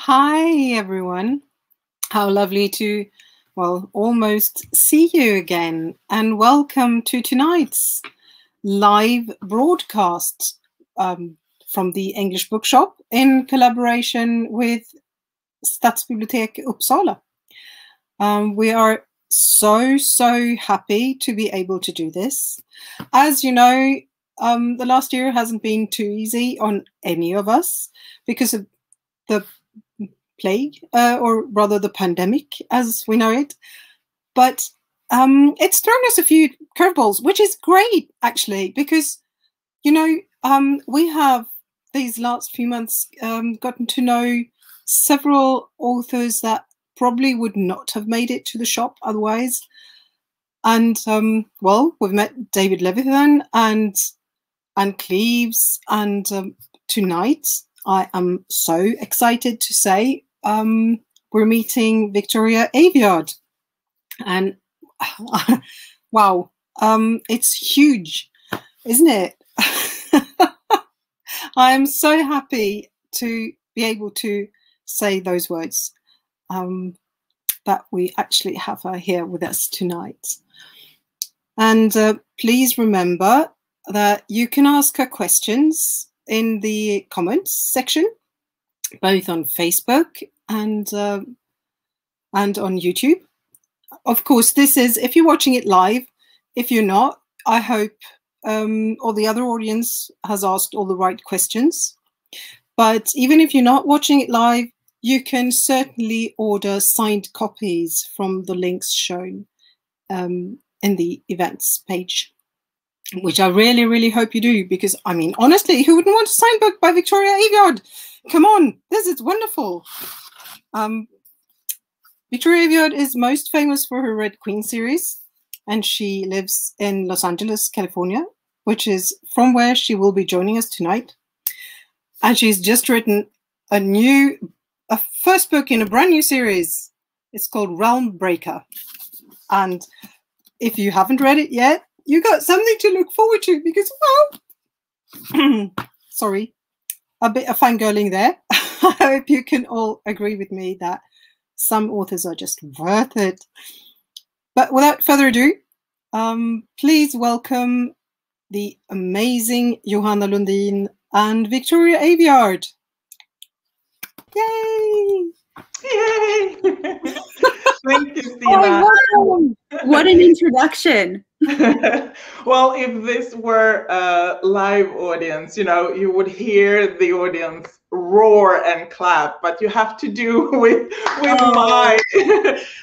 Hi, everyone. How lovely to, well, almost see you again. And welcome to tonight's live broadcast from the English Bookshop in collaboration with Stadsbibliotek Uppsala. We are so happy to be able to do this. As you know, the last year hasn't been too easy on any of us because of the plague, or rather the pandemic as we know it. But it's thrown us a few curveballs, which is great, actually, because, you know, we have these last few months gotten to know several authors that probably would not have made it to the shop otherwise. And, well, we've met David Levithan and Anne Cleeves, and tonight I am so excited to say we're meeting Victoria Aveyard, and wow, it's huge, isn't it? I am so happy to be able to say those words, that we actually have her here with us tonight. And please remember that you can ask her questions in the comments section, both on Facebook and on YouTube. Of course, this is if you're watching it live. If you're not, I hope all the other audience has asked all the right questions. But even if you're not watching it live, you can certainly order signed copies from the links shown in the events page, which I really hope you do, because, I mean, honestly, who wouldn't want a signed book by Victoria Aveyard? Come on, this is wonderful. Victoria Aveyard is most famous for her Red Queen series, and she lives in Los Angeles, California, which is from where she will be joining us tonight. And she's just written a first book in a brand new series. It's called Realm Breaker. And if you haven't read it yet, you got something to look forward to, because, well, sorry, a bit of fangirling there. I hope you can all agree with me that some authors are just worth it. But without further ado, please welcome the amazing Johanna Lundin and Victoria Aveyard. Yay! Yay! Thank you, Stina. Oh, what an introduction. Well, if this were a live audience, you know, you would hear the audience roar and clap, but you have to do with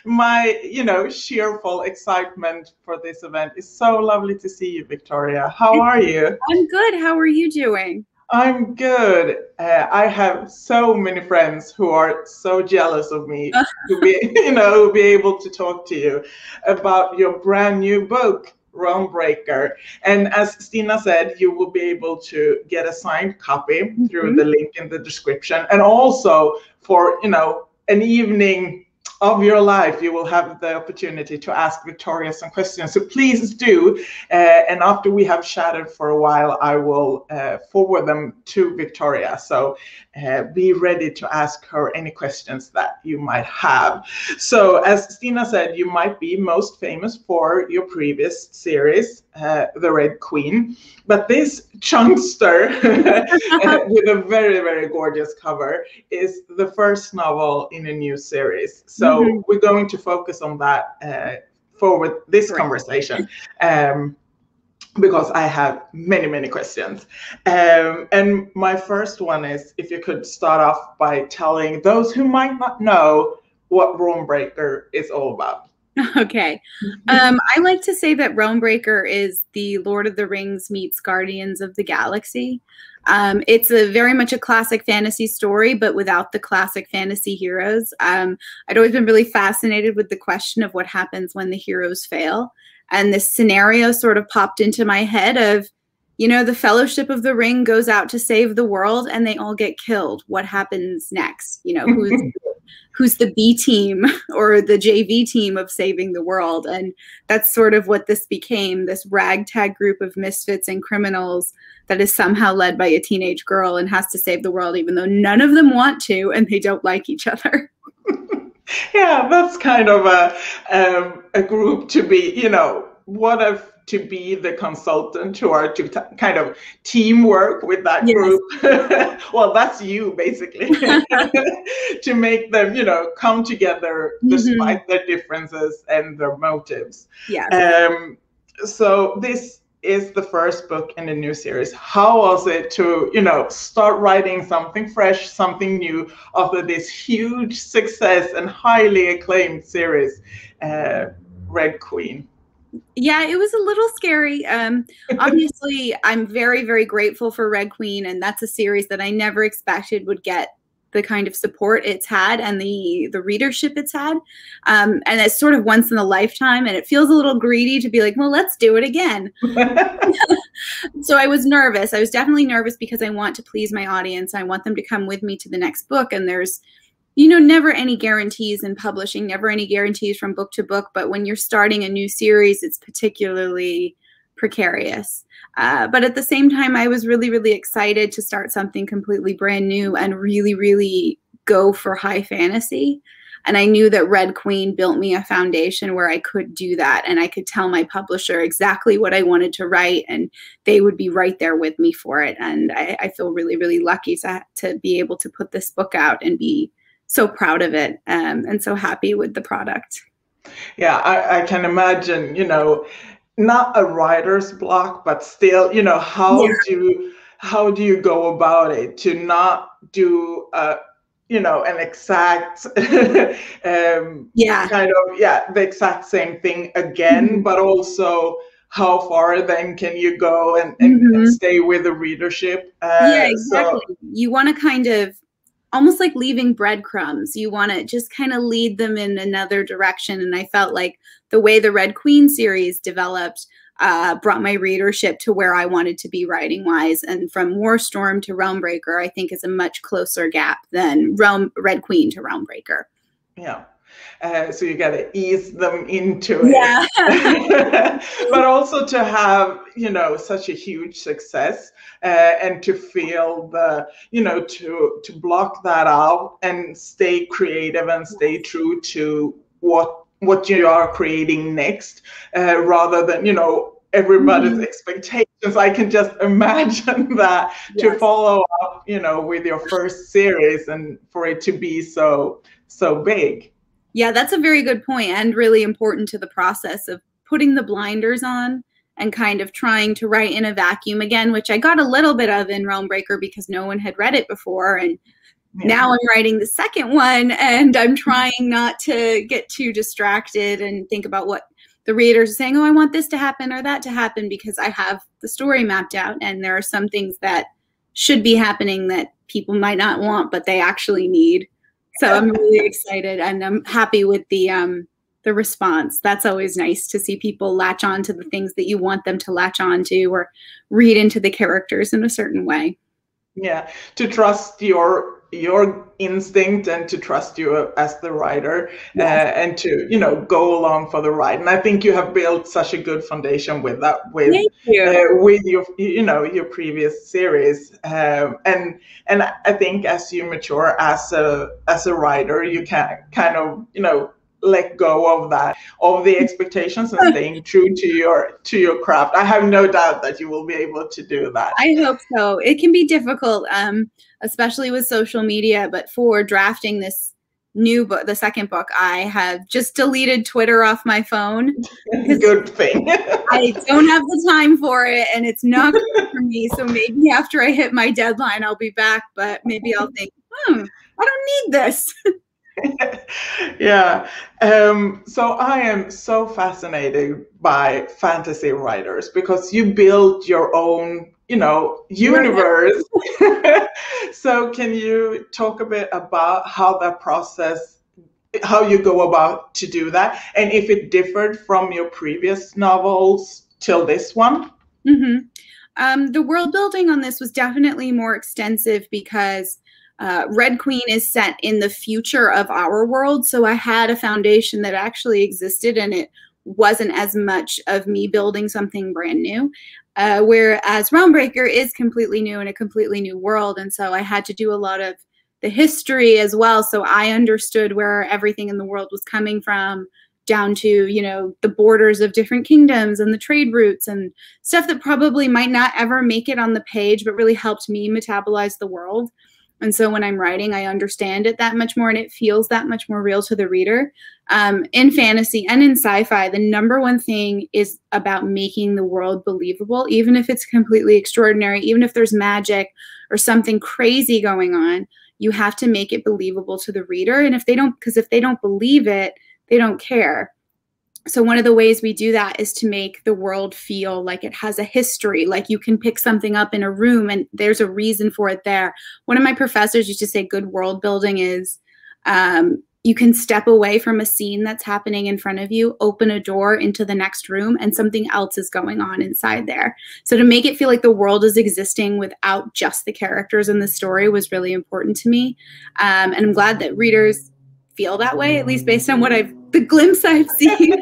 my you know, cheerful excitement for this event. It's so lovely to see you, Victoria. How are you? I'm good. How are you doing? I'm good. I have so many friends who are so jealous of me to be, you know, be able to talk to you about your brand new book, Realm Breaker. And as Stina said, you will be able to get a signed copy through the link in the description. And also for, you know, an evening of your life, you will have the opportunity to ask Victoria some questions. So please do. And after we have chatted for a while, I will forward them to Victoria. So be ready to ask her any questions that you might have. So as Stina said, you might be most famous for your previous series, The Red Queen. But this chunkster with a very gorgeous cover is the first novel in a new series. So we're going to focus on that for this conversation, because I have many questions. And my first one is, if you could start off by telling those who might not know what Realm Breaker is all about. Okay. I like to say that Realm Breaker is the Lord of the Rings meets Guardians of the Galaxy. It's very much a classic fantasy story, but without the classic fantasy heroes. I'd always been really fascinated with the question of what happens when the heroes fail. And this scenario sort of popped into my head of, you know, the Fellowship of the Ring goes out to save the world and they all get killed. What happens next? You know, who's the B team or the JV team of saving the world. And that's sort of what this became, this ragtag group of misfits and criminals that is somehow led by a teenage girl and has to save the world, even though none of them want to and they don't like each other. Yeah, that's kind of a group to be, you know, what if to be the consultant or to kind of teamwork with that group. Well, that's you basically, to make them, you know, come together despite their differences and their motives. Yeah. So this is the first book in the new series. How was it to, you know, start writing something fresh, something new after this huge success and highly acclaimed series, Red Queen? Yeah, it was a little scary. Obviously, I'm very, very grateful for Red Queen, and that's a series that I never expected would get the kind of support it's had and the readership it's had. And it's sort of once in a lifetime, and it feels a little greedy to be like, well, let's do it again. So I was nervous. I was definitely nervous because I want to please my audience. I want them to come with me to the next book, and there's, you know, never any guarantees in publishing, never any guarantees from book to book. But when you're starting a new series, it's particularly precarious. But at the same time, I was really, really excited to start something completely brand new and really, really go for high fantasy. And I knew that Red Queen built me a foundation where I could do that. And I could tell my publisher exactly what I wanted to write, and they would be right there with me for it. And I feel really, really lucky to be able to put this book out and be so proud of it, and so happy with the product. Yeah, I can imagine, you know, not a writer's block, but still, you know, how do you go about it to not do you know, an exact kind of the exact same thing again, but also how far then can you go and stay with the readership? Yeah, exactly. So you want to kind of almost like leaving breadcrumbs. You want to just kind of lead them in another direction. And I felt like the way the Red Queen series developed brought my readership to where I wanted to be writing wise. And from Warstorm to Realmbreaker, I think is a much closer gap than Red Queen to Realmbreaker. Yeah. So you got to ease them into it. Yeah. But also to have, you know, such a huge success and to feel the, you know, to block that out and stay creative and stay true to what you are creating next, rather than, you know, everybody's expectations. I can just imagine that to follow up, you know, with your first series and for it to be so big. Yeah, that's a very good point, and really important to the process of putting the blinders on and kind of trying to write in a vacuum again, which I got a little bit of in Realmbreaker because no one had read it before. And now I'm writing the second one, and I'm trying not to get too distracted and think about what the readers are saying, oh, I want this to happen or that to happen, because I have the story mapped out, and there are some things that should be happening that people might not want, but they actually need. So I'm really excited, and I'm happy with the response. That's always nice to see people latch on to the things that you want them to latch on to, or read into the characters in a certain way. Yeah, to trust your instinct and to trust you as the writer, and to, you know, go along for the ride. And I think you have built such a good foundation with that, with your, you know, your previous series, and I think as you mature as a writer, you can kind of, you know, let go of that, of the expectations, and staying true to your craft. I have no doubt that you will be able to do that. I hope so. It can be difficult, especially with social media, but for drafting this new book, the second book, I have just deleted Twitter off my phone. Good thing. I don't have the time for it, and it's not good for me. So maybe after I hit my deadline, I'll be back, but maybe I'll think, I don't need this. Yeah. So I am so fascinated by fantasy writers because you build your own, you know, universe. So can you talk a bit about how that process, how you go about to do that, and if it differed from your previous novels till this one? The world building on this was definitely more extensive because Red Queen is set in the future of our world, so I had a foundation that actually existed, and it wasn't as much of me building something brand new. Whereas Realmbreaker is completely new in a completely new world, and so I had to do a lot of the history as well, so I understood where everything in the world was coming from, down to, you know, the borders of different kingdoms and the trade routes and stuff that probably might not ever make it on the page, but really helped me metabolize the world. And so when I'm writing, I understand it that much more, and it feels that much more real to the reader. In fantasy and in sci-fi, the number one thing is about making the world believable, even if it's completely extraordinary, even if there's magic or something crazy going on, you have to make it believable to the reader. And if they don't believe it, they don't care. So one of the ways we do that is to make the world feel like it has a history, like you can pick something up in a room and there's a reason for it there. One of my professors used to say good world building is you can step away from a scene that's happening in front of you, open a door into the next room, and something else is going on inside there. So to make it feel like the world is existing without just the characters in the story was really important to me. And I'm glad that readers feel that way, at least based on the glimpse I've seen.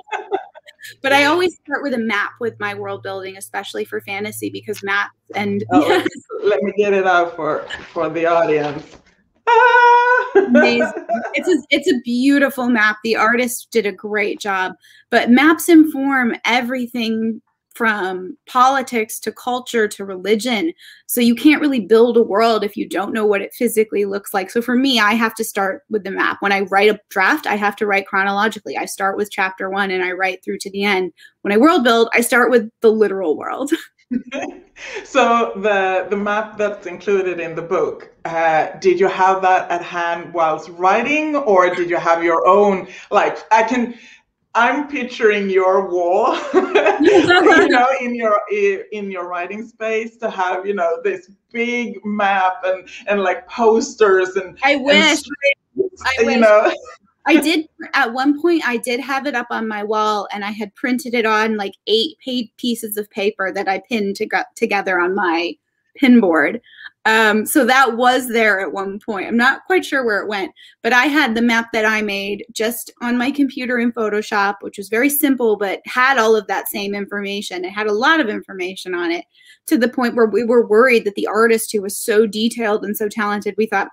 But I always start with a map with my world building, especially for fantasy, because maps and let me get it out for the audience. Amazing. It's a beautiful map. The artist did a great job, but maps inform everything from politics to culture to religion. So you can't really build a world if you don't know what it physically looks like. So for me, I have to start with the map. When I write a draft, I have to write chronologically. I start with chapter 1 and I write through to the end. When I world build, I start with the literal world. So the map that's included in the book, did you have that at hand whilst writing, or did you have your own? Like, I'm picturing your wall, you know, in your writing space, to have, you know, this big map and like posters and I wish. You know. I did, at one point, I did have it up on my wall, and I had printed it on like 8 pieces of paper that I pinned together on my pin board. So that was there at one point. I'm not quite sure where it went, but I had the map that I made just on my computer in Photoshop, which was very simple, but had all of that same information. It had a lot of information on it, to the point where we were worried that the artist, who was so detailed and so talented, we thought,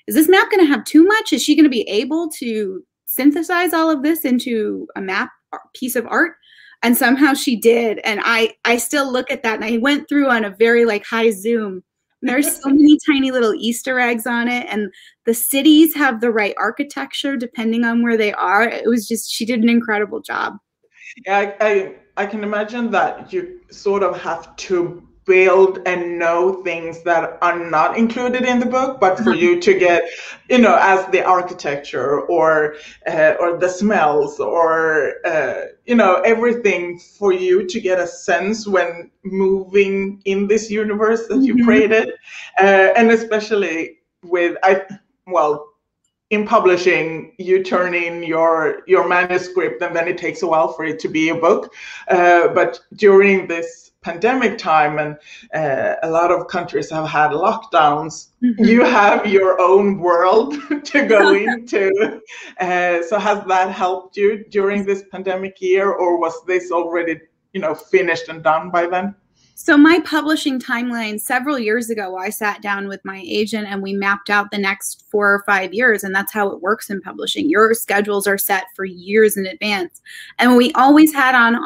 is this map going to have too much? Is she going to be able to synthesize all of this into a map piece of art? And somehow she did. And I still look at that, and I went through on a very like high zoom. And there's so many tiny little Easter eggs on it. And the cities have the right architecture depending on where they are. It was just, she did an incredible job. Yeah, I can imagine that you sort of have to build and know things that are not included in the book, but for you to get, you know, as the architecture or the smells or you know, everything, for you to get a sense when moving in this universe that you created, and especially with in publishing, you turn in your manuscript, and then it takes a while for it to be a book. But during this pandemic time, and a lot of countries have had lockdowns, you have your own world to go into. So has that helped you during this pandemic year, or was this already, you know, finished and done by then? So my publishing timeline, several years ago, I sat down with my agent and we mapped out the next 4 or 5 years. And that's how it works in publishing. Your schedules are set for years in advance. And we always had on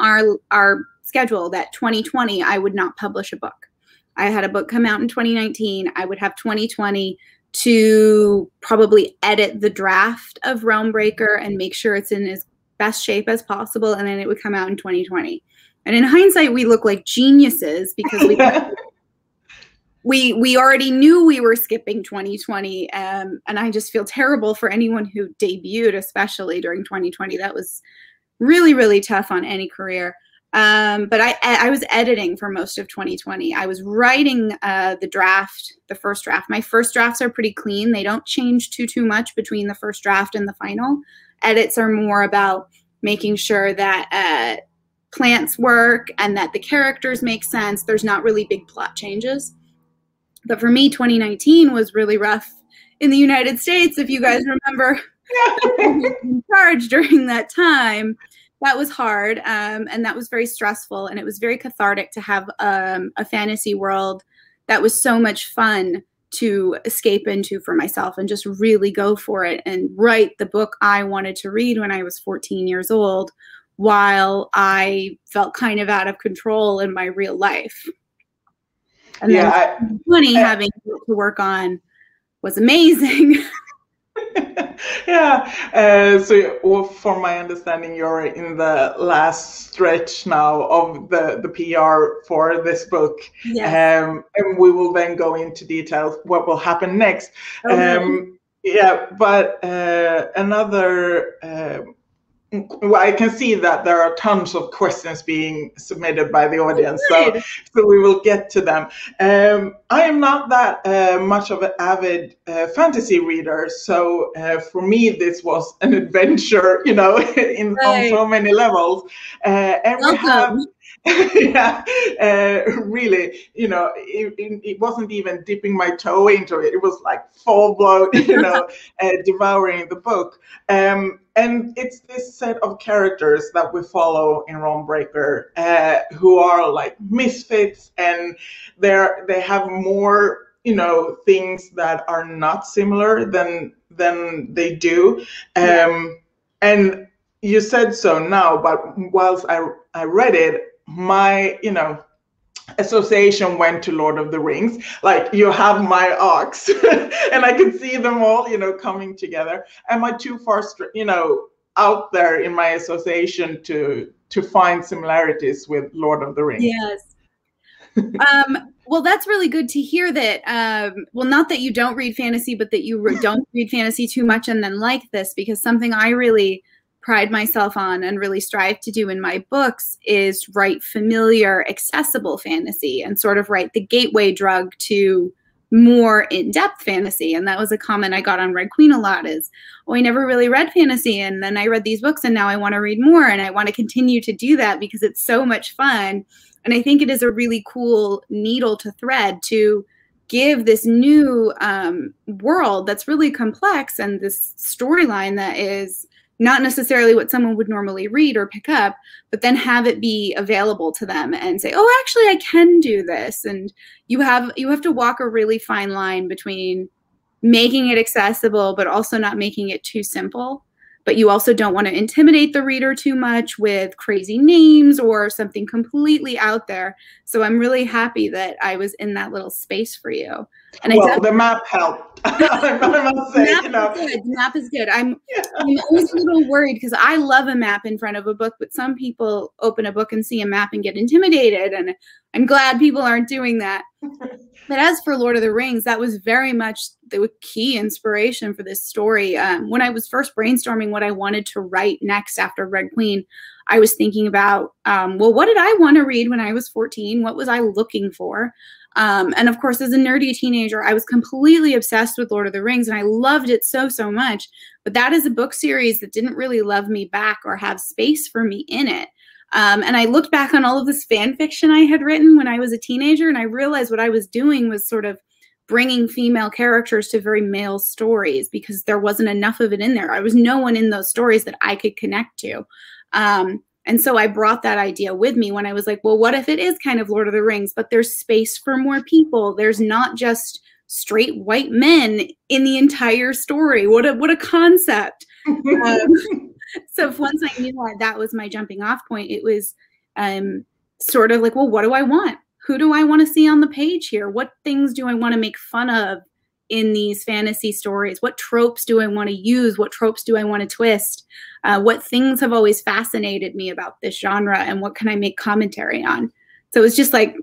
our schedule that 2020, I would not publish a book. I had a book come out in 2019. I would have 2020 to probably edit the draft of Realmbreaker and make sure it's in as best shape as possible. And then it would come out in 2020. And in hindsight, we look like geniuses because we already knew we were skipping 2020. And I just feel terrible for anyone who debuted, especially during 2020. That was really, really tough on any career. But I was editing for most of 2020. I was writing the first draft. My first drafts are pretty clean. They don't change too much between the first draft and the final. Edits are more about making sure that plants work and that the characters make sense. There's not really big plot changes. But for me, 2019 was really rough in the United States, if you guys remember, in charge during that time. That was hard, and that was very stressful, and it was very cathartic to have a fantasy world that was so much fun to escape into for myself and just really go for it and write the book I wanted to read when I was 14 years old, while I felt kind of out of control in my real life. And then 20 having to work on was amazing. Yeah. So from my understanding, you're in the last stretch now of the PR for this book. Yes. And we will then go into details what will happen next. Okay. Yeah, but another well, I can see that there are tons of questions being submitted by the audience, so we will get to them. I am not that much of an avid fantasy reader, so for me this was an adventure, you know, on so many levels. And we have, yeah, really, you know, it wasn't even dipping my toe into it. It was like full blown, you know, devouring the book. And it's this set of characters that we follow in Realmbreaker, who are like misfits, and they have more, you know, things that are not similar than they do. And you said so now, but whilst I read it, my, you know, association went to Lord of the Rings. Like, you have my ox, and I can see them all, you know, coming together. Am I too far, you know, out there in my association to find similarities with Lord of the Rings? Yes. Well, that's really good to hear that. Well, not that you don't read fantasy, but that you don't read fantasy too much and then like this, because something I really pride myself on and really strive to do in my books is write familiar, accessible fantasy and sort of write the gateway drug to more in-depth fantasy. And that was a comment I got on Red Queen a lot is, oh, I never really read fantasy, and then I read these books and now I want to read more, and I want to continue to do that because it's so much fun. And I think it is a really cool needle to thread to give this new world that's really complex and this storyline that is not necessarily what someone would normally read or pick up, but then have it be available to them and say, oh, actually, I can do this. And you have to walk a really fine line between making it accessible, but also not making it too simple. But you also don't want to intimidate the reader too much with crazy names or something completely out there. So I'm really happy that I was in that little space for you. And well, the map helped. I must say, the map is good. I'm always a little worried because I love a map in front of a book, but some people open a book and see a map and get intimidated. And I'm glad people aren't doing that. But as for Lord of the Rings, that was very much the key inspiration for this story. When I was first brainstorming what I wanted to write next after Red Queen, I was thinking about, well, what did I want to read when I was 14? What was I looking for? And of course, as a nerdy teenager, I was completely obsessed with Lord of the Rings, and I loved it so, so much. But that is a book series that didn't really love me back or have space for me in it. And I looked back on all of this fan fiction I had written when I was a teenager, and I realized what I was doing was sort of bringing female characters to very male stories because there wasn't enough of it in there. I was no one in those stories that I could connect to. And so I brought that idea with me when I was like, well, what if it is kind of Lord of the Rings, but there's space for more people? There's not just straight white men in the entire story. What a concept. So once I knew that was my jumping off point, it was sort of like, well, what do I want? Who do I want to see on the page here? What things do I want to make fun of in these fantasy stories? What tropes do I want to use? What tropes do I want to twist? What things have always fascinated me about this genre, and what can I make commentary on? So it's just like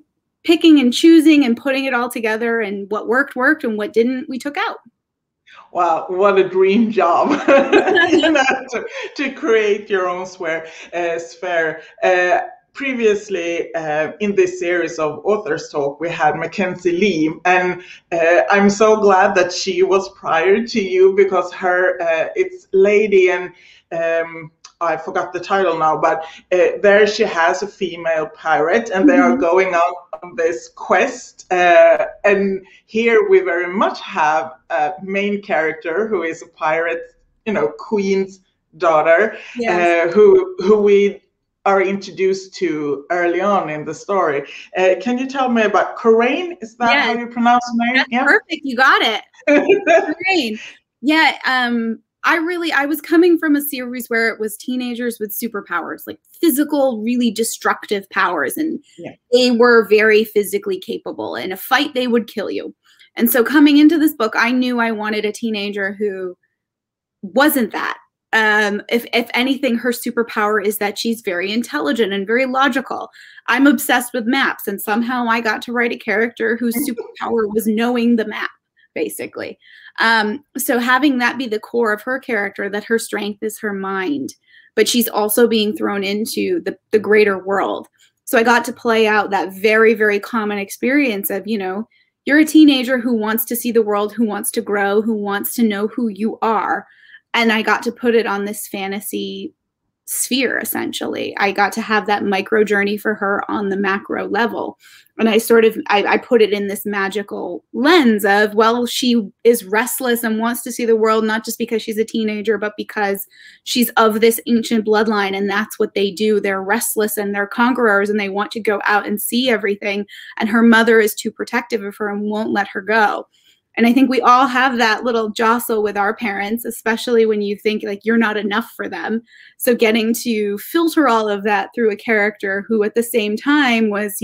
picking and choosing and putting it all together, and what worked, worked, and what didn't, we took out. Wow, what a dream job to create your own sphere. Previously, in this series of Authors Talk, we had Mackenzie Lee, and I'm so glad that she was prior to you, because her it's Lady and I forgot the title now, but there she has a female pirate, and they are going on this quest. And here we very much have a main character who is a pirate, queen's daughter, who we are introduced to early on in the story. Can you tell me about Coraine? Is that how you pronounce her name? That's perfect. You got it. Coraine. Yeah. I was coming from a series where it was teenagers with superpowers, like physical, really destructive powers. And they were very physically capable. In a fight, they would kill you. And so coming into this book, I knew I wanted a teenager who wasn't that. If anything, her superpower is that she's very intelligent and very logical. I'm obsessed with maps, and somehow I got to write a character whose superpower was knowing the map, basically. So having that be the core of her character, that her strength is her mind, but she's also being thrown into the greater world. So I got to play out that very, very common experience of, you're a teenager who wants to see the world, who wants to grow, who wants to know who you are. And I got to put it on this fantasy sphere, essentially. I got to have that micro journey for her on the macro level. And I put it in this magical lens of, well, she is restless and wants to see the world, not just because she's a teenager, but because she's of this ancient bloodline. And that's what they do. They're restless and they're conquerors, and they want to go out and see everything. And her mother is too protective of her and won't let her go. And I think we all have that little jostle with our parents, especially when you think like you're not enough for them. So getting to filter all of that through a character who at the same time was,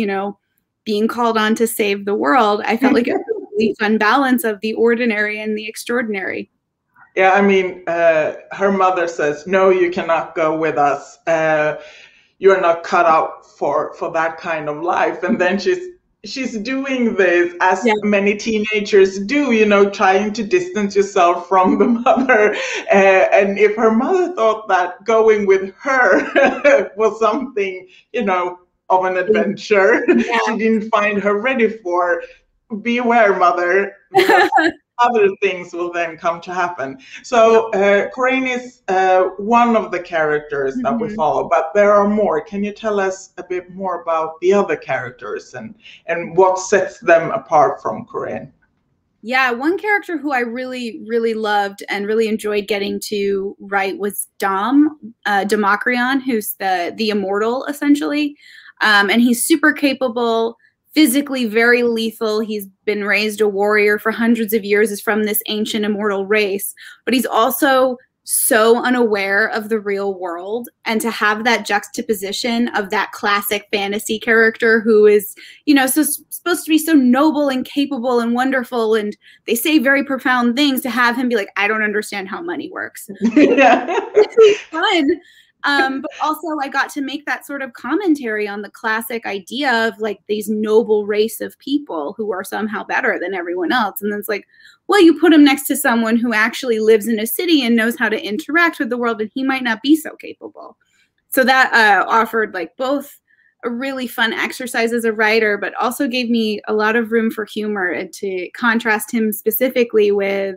being called on to save the world, I felt like it was a really fun balance of the ordinary and the extraordinary. Yeah, I mean, her mother says, no, you cannot go with us. You're not cut out for that kind of life. And then she's doing this as many teenagers do, trying to distance yourself from the mother. And if her mother thought that going with her was something, of an adventure, she didn't find her ready for. Beware, mother, because other things will then come to happen. So Coraine is one of the characters that we follow, but there are more. Can you tell us a bit more about the other characters and what sets them apart from Coraine? Yeah, one character who I really, really loved and really enjoyed getting to write was Democrion, who's the immortal, essentially. And he's super capable, physically very lethal. He's been raised a warrior for hundreds of years, is from this ancient immortal race, but he's also so unaware of the real world. And to have that juxtaposition of that classic fantasy character who is, so supposed to be so noble and capable and wonderful, and they say very profound things, to have him be like, I don't understand how money works. It's fun. But also I got to make that sort of commentary on the classic idea of like these noble race of people who are somehow better than everyone else. And then it's like, well, you put him next to someone who actually lives in a city and knows how to interact with the world, and he might not be so capable. So that offered like both a really fun exercise as a writer, but also gave me a lot of room for humor, and to contrast him specifically with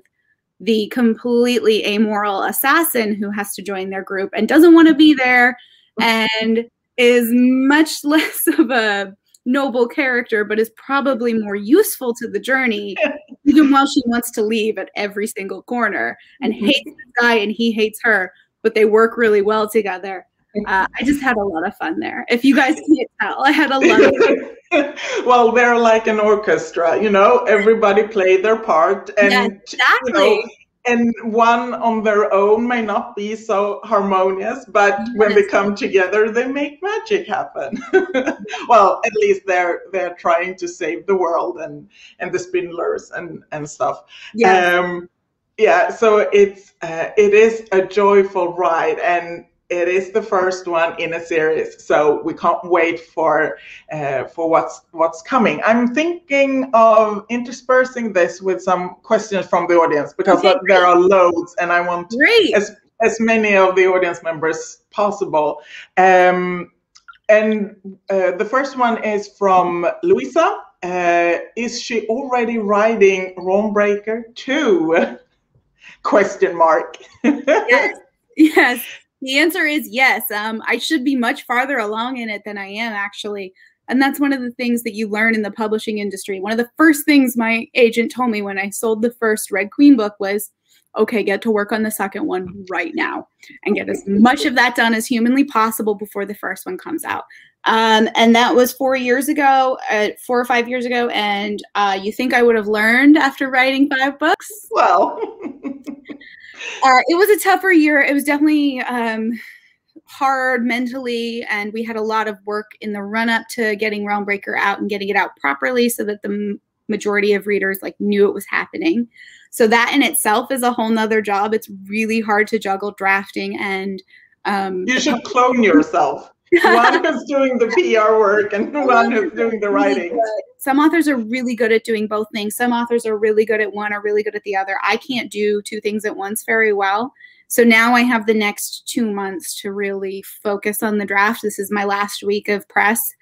the completely amoral assassin who has to join their group and doesn't want to be there and is much less of a noble character, but is probably more useful to the journey, even while she wants to leave at every single corner, and hates this guy and he hates her, but they work really well together. I just had a lot of fun there. If you guys can't tell, I had a lot of fun. Well, they're like an orchestra, everybody played their part, and exactly. And one on their own may not be so harmonious, but when they come together, they make magic happen. Well, at least they're trying to save the world and the spindlers and stuff. So it is a joyful ride, and it is the first one in a series, so we can't wait for what's coming. I'm thinking of interspersing this with some questions from the audience, because there are loads, and I want as many of the audience members possible. And the first one is from Louisa. Is she already writing Realmbreaker 2? Question mark. Yes. The answer is yes. I should be much farther along in it than I am, actually. And that's one of the things that you learn in the publishing industry. One of the first things my agent told me when I sold the first Red Queen book was, okay, get to work on the second one right now and get as much of that done as humanly possible before the first one comes out. And that was 4 years ago, 4 or 5 years ago. And you think I would have learned after writing 5 books? Well, it was a tougher year. It was definitely hard mentally, and we had a lot of work in the run-up to getting Realmbreaker out and getting it out properly so that the majority of readers like knew it was happening. So that in itself is a whole nother job. It's really hard to juggle drafting and you should clone yourself. One who's doing the PR work and one who's doing the writing. Some authors are really good at doing both things. Some authors are really good at one or really good at the other. I can't do 2 things at once very well. So now I have the next 2 months to really focus on the draft. This is my last week of press.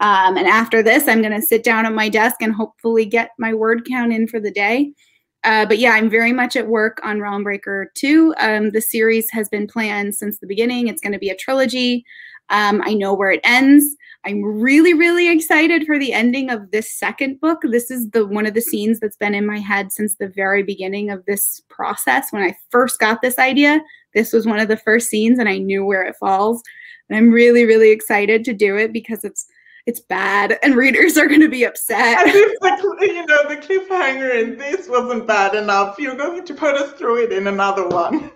And after this, I'm going to sit down at my desk and hopefully get my word count in for the day. But yeah, I'm very much at work on Realmbreaker 2. The series has been planned since the beginning. It's going to be a trilogy. I know where it ends. I'm really, really excited for the ending of this second book. This is one of the scenes that's been in my head since the very beginning of this process. When I first got this idea, this was one of the first scenes and I knew where it falls. And I'm really, really excited to do it because it's bad and readers are going to be upset. And it's like, the cliffhanger in this wasn't bad enough. You're going to put us through it in another one.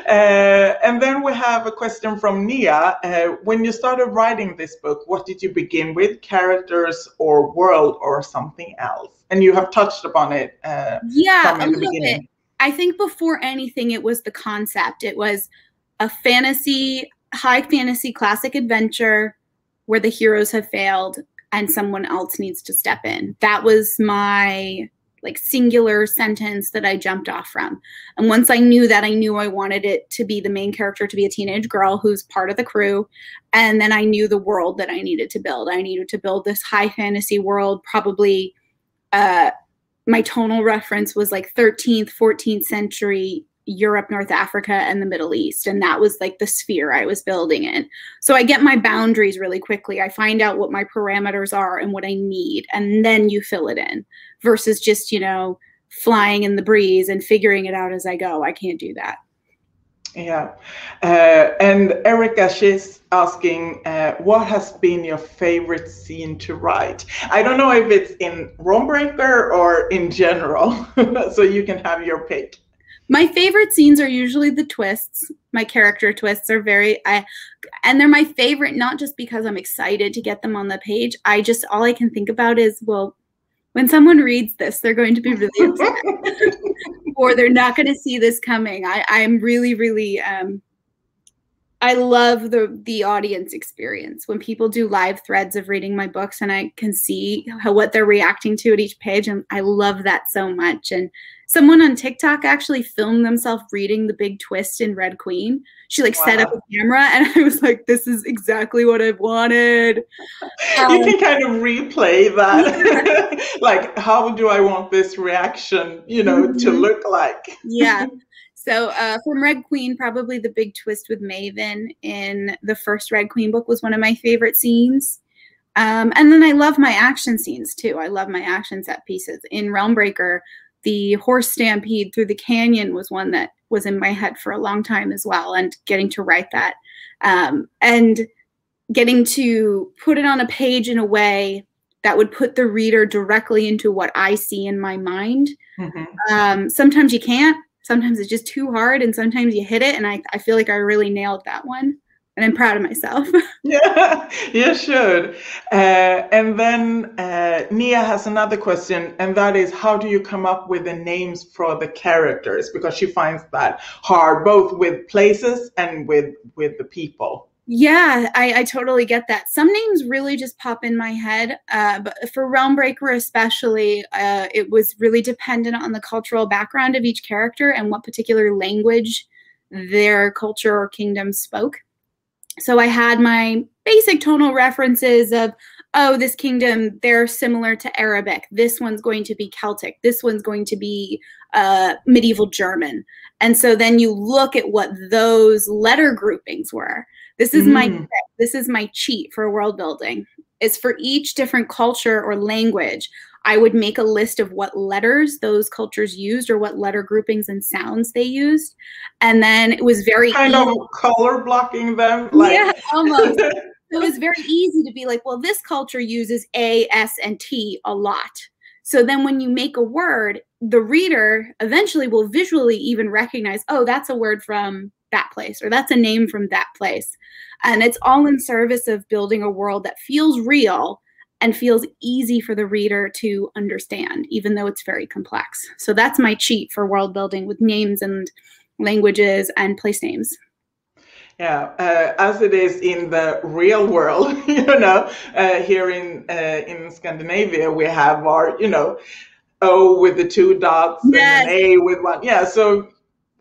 And then we have a question from Nia. When you started writing this book, what did you begin with? Characters or world or something else? And you have touched upon it from the beginning. Bit. I think before anything, it was the concept. It was a high fantasy classic adventure where the heroes have failed and someone else needs to step in. That was my singular sentence that I jumped off from. And once I knew that, I knew I wanted it to be the main character to be a teenage girl who's part of the crew. And then I knew the world that I needed to build. I needed to build this high fantasy world. Probably my tonal reference was 13th, 14th century Europe, North Africa, and the Middle East. And that was the sphere I was building in. So I get my boundaries really quickly. I find out what my parameters are and what I need, and then you fill it in versus just, flying in the breeze and figuring it out as I go. I can't do that. Yeah. And Erica, she's asking, what has been your favorite scene to write? I don't know if it's in Realmbreaker or in general, so you can have your pick. My favorite scenes are usually the twists. My character twists are and they're my favorite, not just because I'm excited to get them on the page. All I can think about is, well, when someone reads this, they're going to be really upset or they're not going to see this coming. I'm really, really, I love the audience experience when people do live threads of reading my books and I can see what they're reacting to at each page. And I love that so much. And someone on TikTok actually filmed themselves reading the big twist in Red Queen. She set up a camera and I was like, this is exactly what I wanted. You can kind of replay that. How do I want this reaction, to look like? Yeah. So from Red Queen, probably the big twist with Maven in the first Red Queen book was one of my favorite scenes. And then I love my action scenes too. I love my action set pieces. In Realmbreaker, the horse stampede through the canyon was one that was in my head for a long time as well. And getting to write that and getting to put it on a page in a way that would put the reader directly into what I see in my mind. Mm-hmm. Sometimes you can't. Sometimes it's just too hard, and sometimes you hit it, and I feel like I really nailed that one, and I'm proud of myself. Yeah, you should. And then Nia has another question, and that is, how do you come up with the names for the characters? Because she finds that hard, both with places and with the people. Yeah, I totally get that. Some names really just pop in my head, but for Realmbreaker especially, it was really dependent on the cultural background of each character and what particular language their culture or kingdom spoke. So I had my basic tonal references of, oh, this kingdom, they're similar to Arabic. This one's going to be Celtic. This one's going to be medieval German. And so then you look at what those letter groupings were. This is my cheat for world building. Is for each different culture or language, I would make a list of what letters those cultures used or what letter groupings and sounds they used. And then it was very kind of color blocking them. Like. Yeah, almost. So it was very easy to be like, well, this culture uses A, S, and T a lot. So then when you make a word, the reader eventually will visually even recognize, oh, that's a word from that place, or that's a name from that place. And it's all in service of building a world that feels real and feels easy for the reader to understand, even though it's very complex. So that's my cheat for world building with names and languages and place names. Yeah, as it is in the real world, you know, here in Scandinavia, we have our, you know, O with the 2 dots yes. and an A with 1. Yeah, so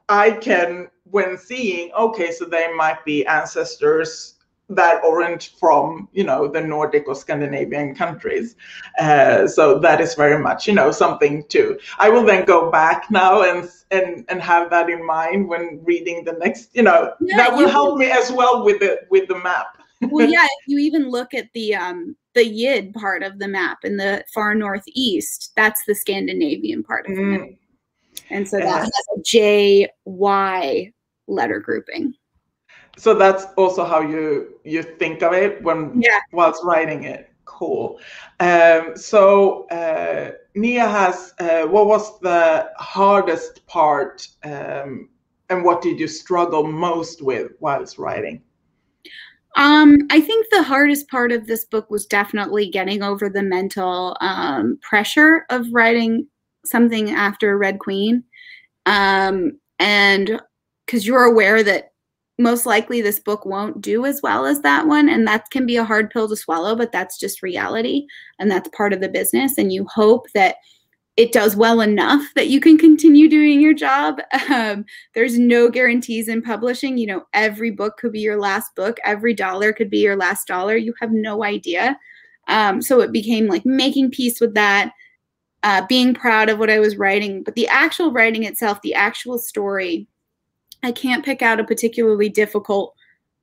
I can, when seeing, okay, so they might be ancestors that aren't from, you know, the Nordic or Scandinavian countries. So that is very much, you know, something to, I will then go back now and have that in mind when reading the next, you know, that will help me as well with the map. Well, yeah, if you even look at the Yid part of the map in the far northeast, that's the Scandinavian part of the map. And so that has a JY letter grouping. So that's also how you think of it when whilst writing it. Cool. So Nia has, what was the hardest part and what did you struggle most with whilst writing? I think the hardest part of this book was definitely getting over the mental pressure of writing something after Red Queen. And because you're aware that most likely this book won't do as well as that one. And that can be a hard pill to swallow, but that's just reality. And that's part of the business. And you hope that it does well enough that you can continue doing your job. There's no guarantees in publishing. You know, every book could be your last book. Every dollar could be your last dollar. You have no idea. So it became like making peace with that, being proud of what I was writing. But the actual writing itself, the actual story, I can't pick out a particularly difficult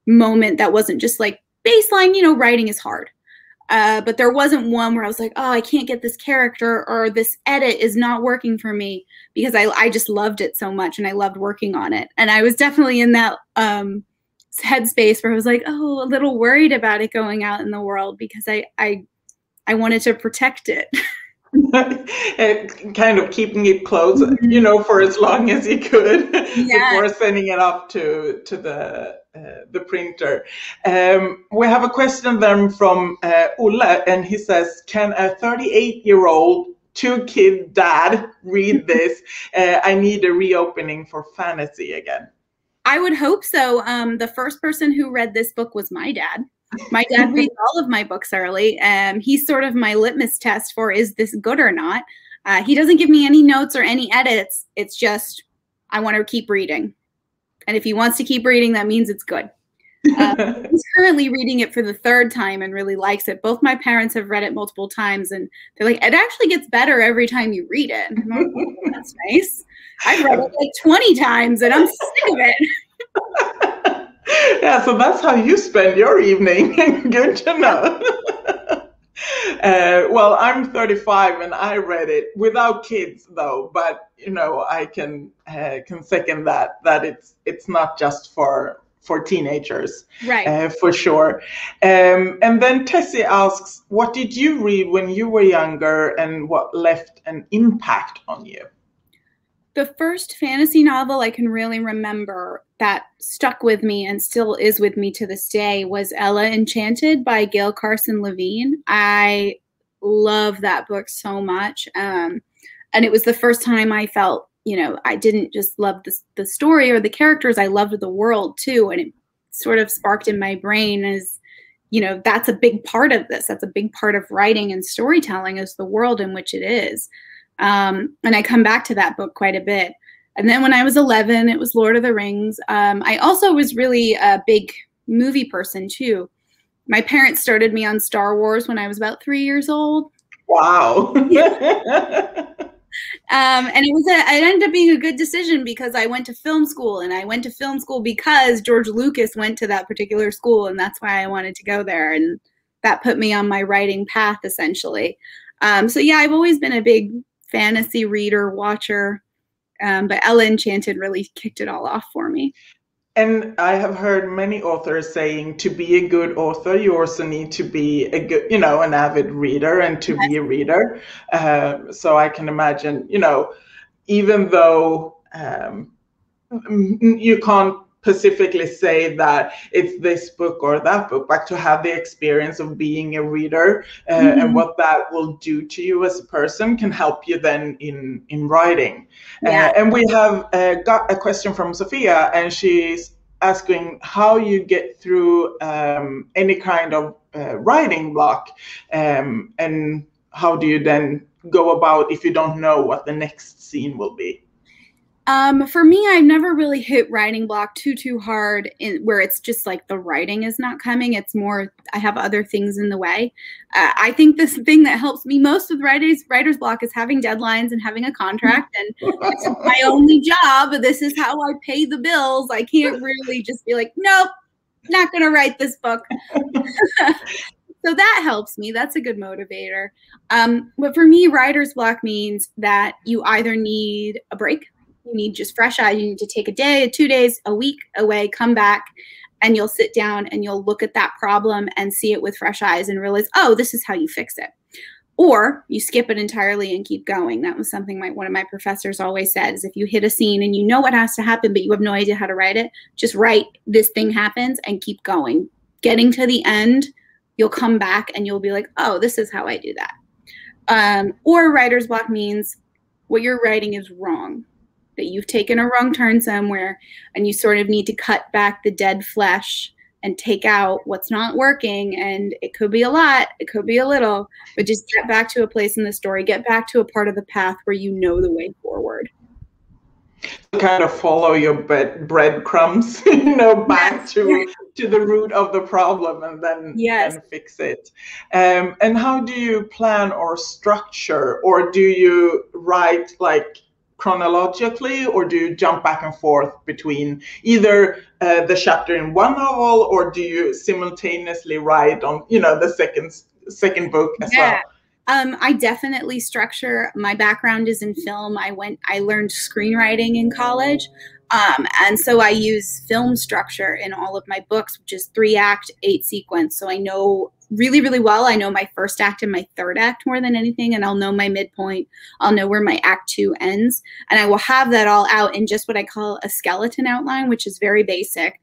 moment that wasn't just like baseline, you know, writing is hard. But there wasn't one where I was like, oh, I can't get this character or this edit is not working for me, because I just loved it so much and I loved working on it. And I was definitely in that headspace where I was like, oh, a little worried about it going out in the world because I wanted to protect it. Kind of keeping it close, you know, for as long as you could before sending it off to the printer. We have a question then from Ulle, and he says, can a 38-year-old 2-kid dad read this? I need a reopening for fantasy again. I would hope so. The first person who read this book was my dad. My dad reads all of my books early. He's sort of my litmus test for, is this good or not? He doesn't give me any notes or any edits. It's just, I want to keep reading. And if he wants to keep reading, that means it's good. He's currently reading it for the 3rd time and really likes it. Both my parents have read it multiple times, and they're like, it actually gets better every time you read it. And I'm like, oh, that's nice. I've read it like 20 times and I'm sick of it. Yeah, so that's how you spend your evening. Good to know. Well, I'm 35 and I read it without kids though, but you know, I can second that it's not just for teenagers, right? For sure. And then Tessie asks, what did you read when you were younger and what left an impact on you? The first fantasy novel I can really remember that stuck with me and still is with me to this day was Ella Enchanted by Gail Carson Levine. I love that book so much. And it was the first time I felt, you know, I didn't just love the story or the characters, I loved the world too. And it sort of sparked in my brain as, you know, that's a big part of this. That's a big part of writing and storytelling, is the world in which it is. And I come back to that book quite a bit. And then when I was 11, it was Lord of the Rings. I also was really a big movie person too. My parents started me on Star Wars when I was about 3 years old. Wow. And it ended up being a good decision because I went to film school, and I went to film school because George Lucas went to that particular school, and that's why I wanted to go there. And that put me on my writing path, essentially. So yeah, I've always been a big fantasy reader, watcher, but Ella Enchanted really kicked it all off for me. And I have heard many authors saying to be a good author, you also need to be a good, you know, an avid reader and to be a reader. So I can imagine, you know, even though you can't specifically say that it's this book or that book, but to have the experience of being a reader and what that will do to you as a person can help you then in writing. Yeah. And we have got a question from Sophia, and she's asking how you get through any kind of writing block, and how do you then go about if you don't know what the next scene will be? For me, I've never really hit writing block too hard where it's just like the writing is not coming. It's more I have other things in the way. I think this thing that helps me most with writer's block is having deadlines and having a contract. And this is my only job. This is how I pay the bills. I can't really just be like, nope, not going to write this book. So that helps me. That's a good motivator. But for me, writer's block means that you either need a break. You need just fresh eyes. You need to take a day, 2 days, a week away, come back, and you'll sit down and you'll look at that problem and see it with fresh eyes and realize, oh, this is how you fix it. Or you skip it entirely and keep going. That was something one of my professors always said, is if you hit a scene and you know what has to happen, but you have no idea how to write it, just write this thing happens and keep going. Getting to the end, you'll come back and you'll be like, oh, this is how I do that. Or writer's block means what you're writing is wrong. That you've taken a wrong turn somewhere and you sort of need to cut back the dead flesh and take out what's not working. And it could be a lot, it could be a little, but just get back to a place in the story, get back to a part of the path where you know the way forward. Kind of follow your breadcrumbs, you know, back to the root of the problem and then and fix it. And how do you plan or structure, or do you write like chronologically, or do you jump back and forth between either the chapter in one novel, or do you simultaneously write on, you know, the second book as well? I definitely structure. My background is in film. I learned screenwriting in college. And so I use film structure in all of my books, which is 3-act, 8-sequence. So I know really, really well. I know my first act and my third act more than anything, and I'll know my midpoint. I'll know where my act 2 ends, and I will have that all out in just what I call a skeleton outline, which is very basic.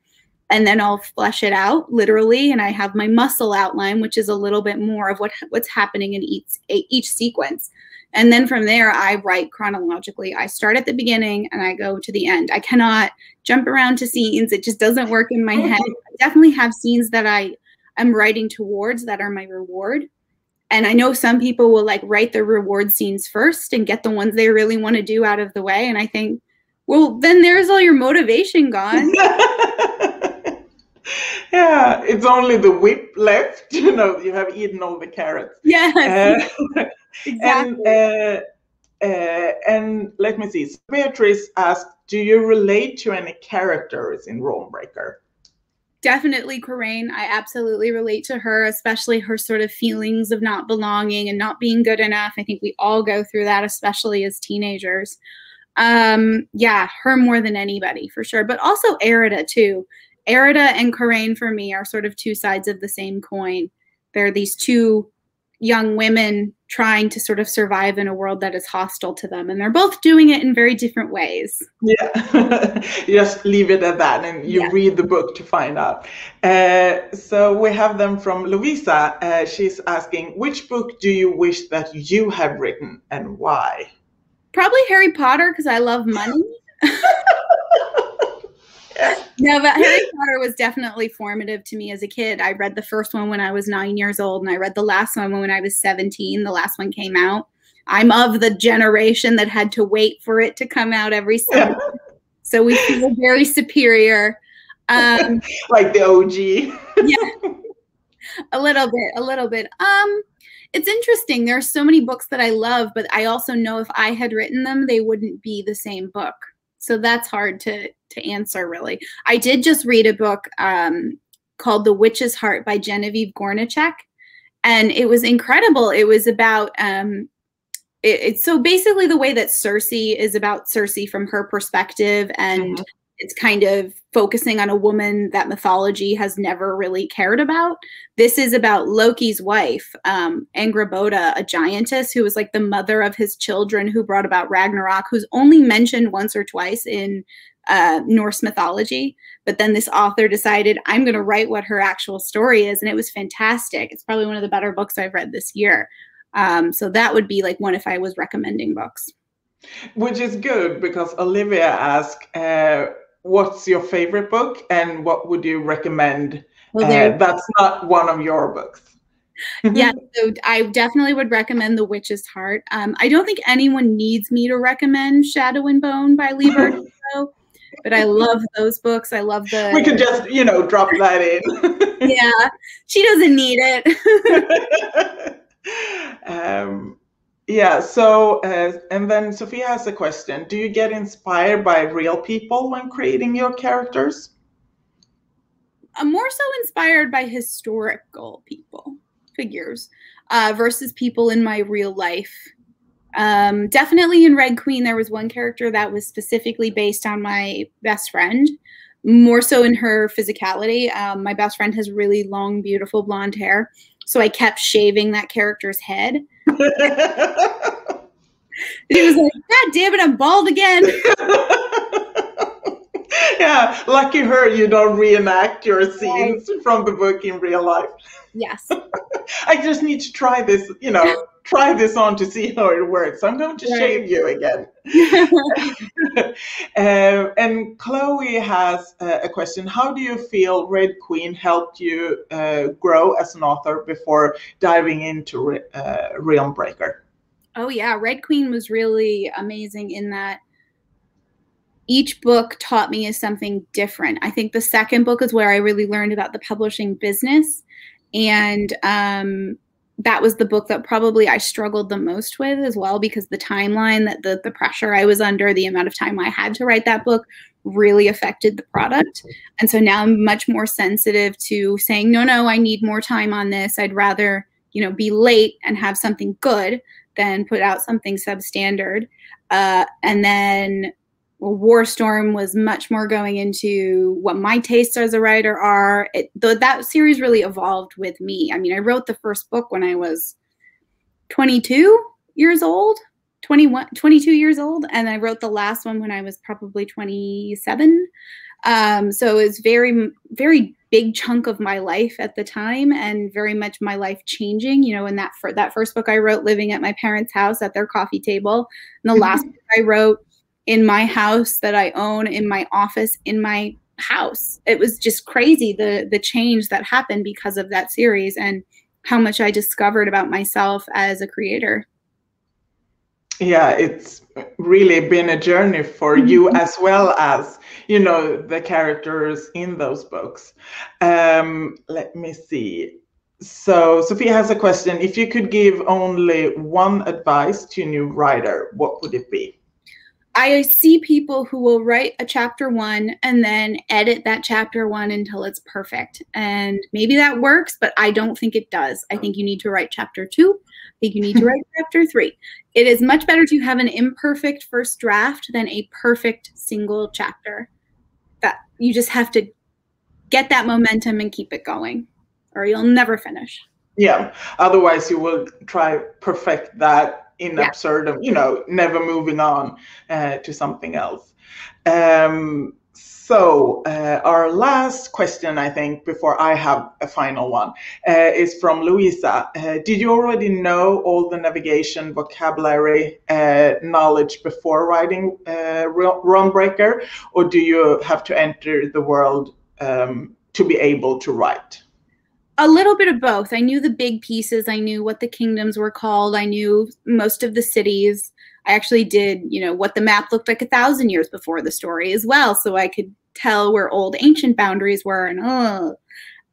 And then I'll flesh it out literally, and I have my muscle outline, which is a little bit more of what's happening in each sequence. And then from there, I write chronologically. I start at the beginning and I go to the end. I cannot jump around to scenes. It just doesn't work in my head. I definitely have scenes that I'm writing towards that are my reward. And I know some people will like write their reward scenes first and get the ones they really want to do out of the way. And I think, well, then there's all your motivation gone. Yeah, it's only the whip left. You know, you have eaten all the carrots. Yes. Exactly. And let me see. So Beatrice asked, do you relate to any characters in Realmbreaker? Definitely Coraine. I absolutely relate to her, especially her sort of feelings of not belonging and not being good enough. I think we all go through that, especially as teenagers. Yeah, her more than anybody, for sure. But also Erida, too. Erida and Coraine, for me, are sort of two sides of the same coin. They're these two young women trying to sort of survive in a world that is hostile to them. And they're both doing it in very different ways. Yeah, just leave it at that, and you read the book to find out. So we have them from Louisa. She's asking, which book do you wish that you had written and why? Probably Harry Potter, because I love money. No, but Harry Potter was definitely formative to me as a kid. I read the first one when I was 9 years old, and I read the last one when I was 17. The last one came out. I'm of the generation that had to wait for it to come out every summer. So we feel very superior. Like the OG. Yeah. A little bit. It's interesting. There are so many books that I love, but I also know if I had written them, they wouldn't be the same book. So that's hard to answer, really. I did just read a book called The Witch's Heart by Genevieve Gornichek, and it was incredible. It was about it's so basically the way that Circe is about Circe from her perspective, and it's kind of focusing on a woman that mythology has never really cared about. This is about Loki's wife, Angrboda, a giantess who was like the mother of his children, who brought about Ragnarok, who's only mentioned once or twice in Norse mythology. But then this author decided, I'm going to write what her actual story is. And it was fantastic. It's probably one of the better books I've read this year. So that would be like one if I was recommending books. Which is good, because Olivia asked, what's your favorite book and what would you recommend? Well, that's not one of your books. Yeah, so I definitely would recommend The Witch's Heart. I don't think anyone needs me to recommend Shadow and Bone by Leigh Bardugo, but I love those books. I love the... We could just, drop that in. Yeah, she doesn't need it. Yeah, so, and then Sophia has a question. Do you get inspired by real people when creating your characters? I'm more so inspired by historical figures, versus people in my real life. Definitely in Red Queen, there was one character that was specifically based on my best friend, more so in her physicality. My best friend has really long, beautiful blonde hair, so I kept shaving that character's head. He was like, God damn it, I'm bald again. Yeah, lucky her, you don't reenact your scenes from the book in real life. Yes. I just need to try this, try this on to see how it works. I'm going to shave you again. And Chloe has a question. How do you feel Red Queen helped you grow as an author before diving into Realmbreaker? Oh, yeah. Red Queen was really amazing in that each book taught me something different. I think the second book is where I really learned about the publishing business. And that was the book that probably I struggled the most with as well, because the timeline, that the pressure I was under, the amount of time I had to write that book really affected the product. And so now I'm much more sensitive to saying, no, I need more time on this. I'd rather, be late and have something good than put out something substandard. And then Warstorm was much more going into what my tastes as a writer are. That series really evolved with me. I mean, I wrote the first book when I was 22 years old, 22 years old. And I wrote the last one when I was probably 27. So it's very, very big chunk of my life at the time, and very much my life changing, in that first book I wrote living at my parents' house at their coffee table. And the last book I wrote in my house that I own, in my office, in my house. It was just crazy, the change that happened because of that series, and how much I discovered about myself as a creator. Yeah, it's really been a journey for you, as well as, the characters in those books. Let me see. So Sophia has a question. If you could give only one advice to a new writer, what would it be? I see people who will write a chapter 1 and then edit that chapter 1 until it's perfect. And maybe that works, but I don't think it does. I think you need to write chapter 2. I think you need to write chapter 3. It is much better to have an imperfect first draft than a perfect single chapter. That you just have to get that momentum and keep it going, or you'll never finish. Yeah. Otherwise you will try perfect that in absurdum, never moving on to something else. So our last question, I think, before I have a final one, is from Louisa. Did you already know all the navigation vocabulary knowledge before writing Realmbreaker, or do you have to enter the world to be able to write? A little bit of both. I knew the big pieces. I knew what the kingdoms were called. I knew most of the cities. I actually did, what the map looked like 1,000 years before the story as well, so I could tell where old ancient boundaries were. And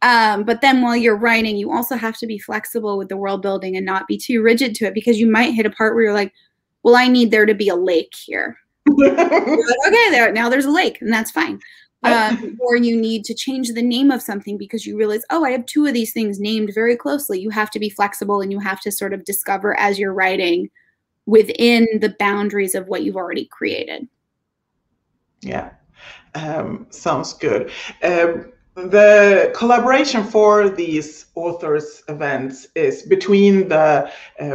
But then while you're writing, you also have to be flexible with the world building and not be too rigid to it, because you might hit a part where you're like, well, I need there to be a lake here. You're like, okay, now there's a lake, and that's fine. Or you need to change the name of something because you realize, oh, I have 2 of these things named very closely. You have to be flexible, and you have to sort of discover as you're writing within the boundaries of what you've already created. Yeah, sounds good. The collaboration for these authors events is between the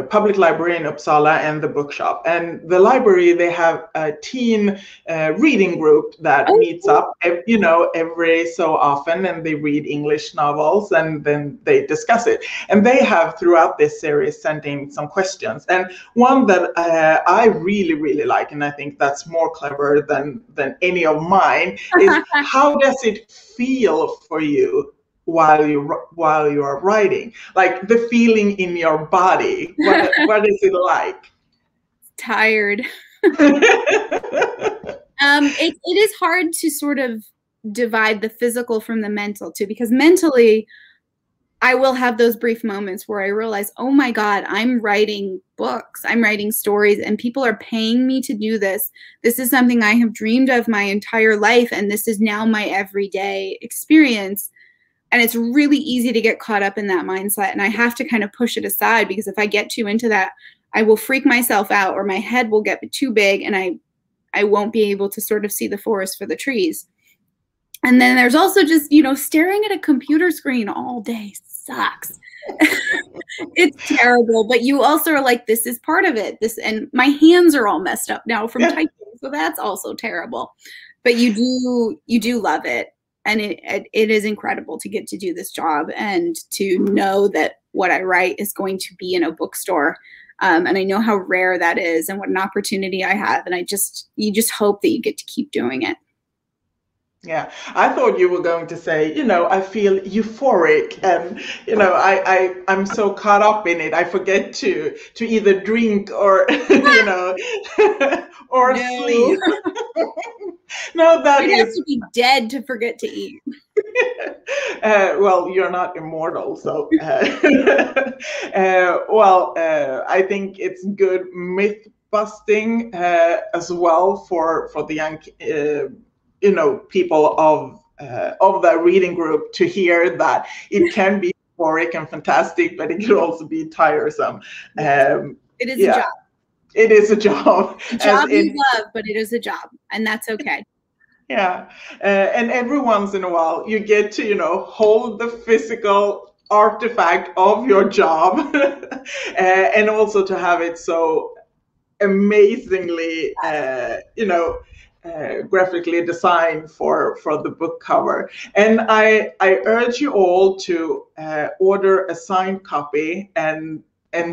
public library in Uppsala and the bookshop. And the library, they have a teen reading group that meets up, every so often, and they read English novels and then they discuss it. And they have throughout this series sent in some questions. And one that I really, really like, and I think that's more clever than any of mine, is how does it feel for you while you are writing? Like the feeling in your body. What is it like? Tired. It is hard to sort of divide the physical from the mental too, because mentally I will have those brief moments where I realize, oh my God, I'm writing books, I'm writing stories, and people are paying me to do this. This is something I have dreamed of my entire life, and this is now my everyday experience. And it's really easy to get caught up in that mindset, and I have to kind of push it aside, because if I get too into that, I will freak myself out, or my head will get too big, and I won't be able to sort of see the forest for the trees. And then there's also just, staring at a computer screen all day sucks. It's terrible, but you also are like, this is part of it. And my hands are all messed up now from typing, so that's also terrible. But you do love it, and it is incredible to get to do this job and to know that what I write is going to be in a bookstore. And I know how rare that is, and what an opportunity I have. And you just hope that you get to keep doing it. Yeah, I thought you were going to say, I feel euphoric, and I'm so caught up in it, I forget to either drink or or sleep. No, you have to be dead to forget to eat. Well, you're not immortal, so I think it's good myth busting as well for the young people of the reading group to hear that it can be euphoric and fantastic, but it can also be tiresome. It is a job. It is a job. A job you love, but it is a job, and that's okay. Yeah, and every once in a while you get to hold the physical artifact of your job, and also to have it so amazingly graphically designed for the book cover. And I urge you all to order a signed copy and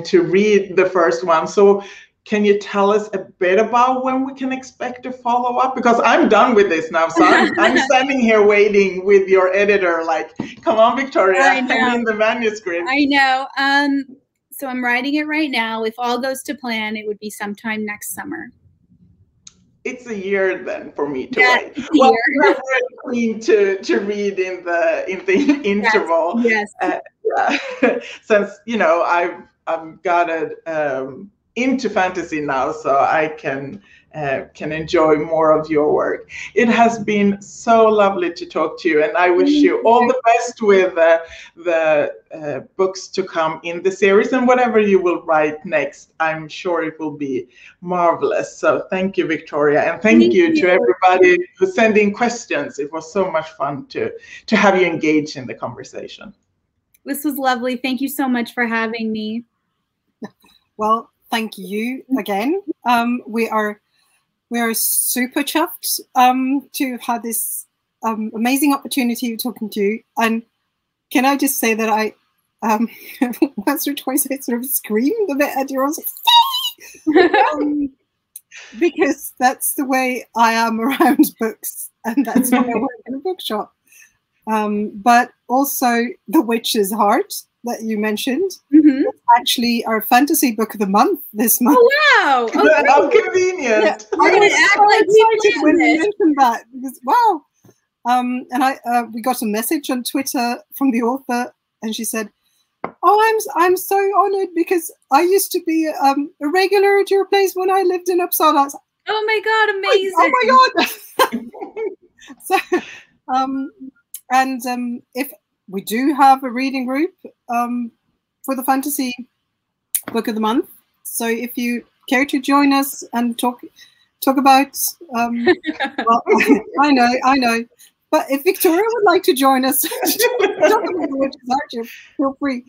to read the first one. So can you tell us a bit about when we can expect a follow-up? Because I'm done with this now, so I'm standing here waiting with your editor like, come on, Victoria, hand in the manuscript. I know. So I'm writing it right now. If all goes to plan, it would be sometime next summer. It's a year then for me to write. Well, I'm keen to read in the interval. Yes. Since I've got it into fantasy now, so I can enjoy more of your work. It has been so lovely to talk to you, and I wish you all the best with the books to come in the series, and whatever you will write next, I'm sure it will be marvelous. So thank you, Victoria, and thank you to everybody who sent in questions. It was so much fun to have you engage in the conversation. This was lovely. Thank you so much for having me. Well, thank you again. We are super chuffed to have had this amazing opportunity of talking to you. And can I just say that I once or twice I sort of screamed a bit at your because that's the way I am around books, and that's why I work in a bookshop. But also The Witch's Heart that you mentioned. Mm-hmm. Actually our fantasy book of the month this month. Oh wow! How convenient! Yeah, I was so excited when you mentioned that, because wow, And we got a message on Twitter from the author, and she said, "Oh, I'm so honored because I used to be a regular at your place when I lived in Uppsala." Oh my God, amazing! Oh my God! So, if we do have a reading group for the fantasy book of the month, so if you care to join us and talk about, well, I know. But if Victoria would like to join us, feel free.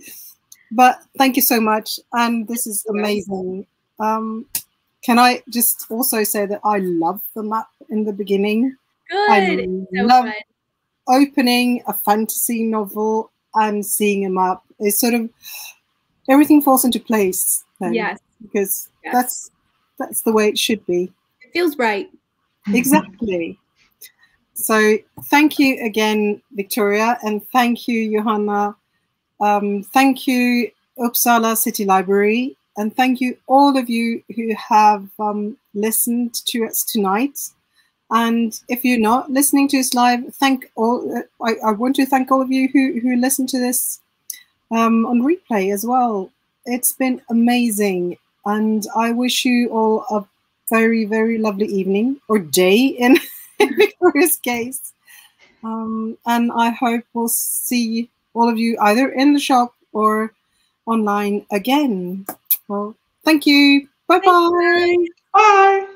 But thank you so much. And this is amazing. Can I just also say that I love the map in the beginning? Good. I love opening a fantasy novel and seeing a map. It's sort of, everything falls into place then. Yes. Because that's the way it should be. It feels right. Exactly. So thank you again, Victoria, and thank you, Johanna. Thank you, Uppsala City Library, and thank you all of you who have listened to us tonight. And if you're not listening to us live, I want to thank all of you who listened to this on replay as well. It's been amazing, and I wish you all a very, very lovely evening or day in Victoria's case. And I hope we'll see all of you either in the shop or online again. Well, thank you. Bye-bye. Bye.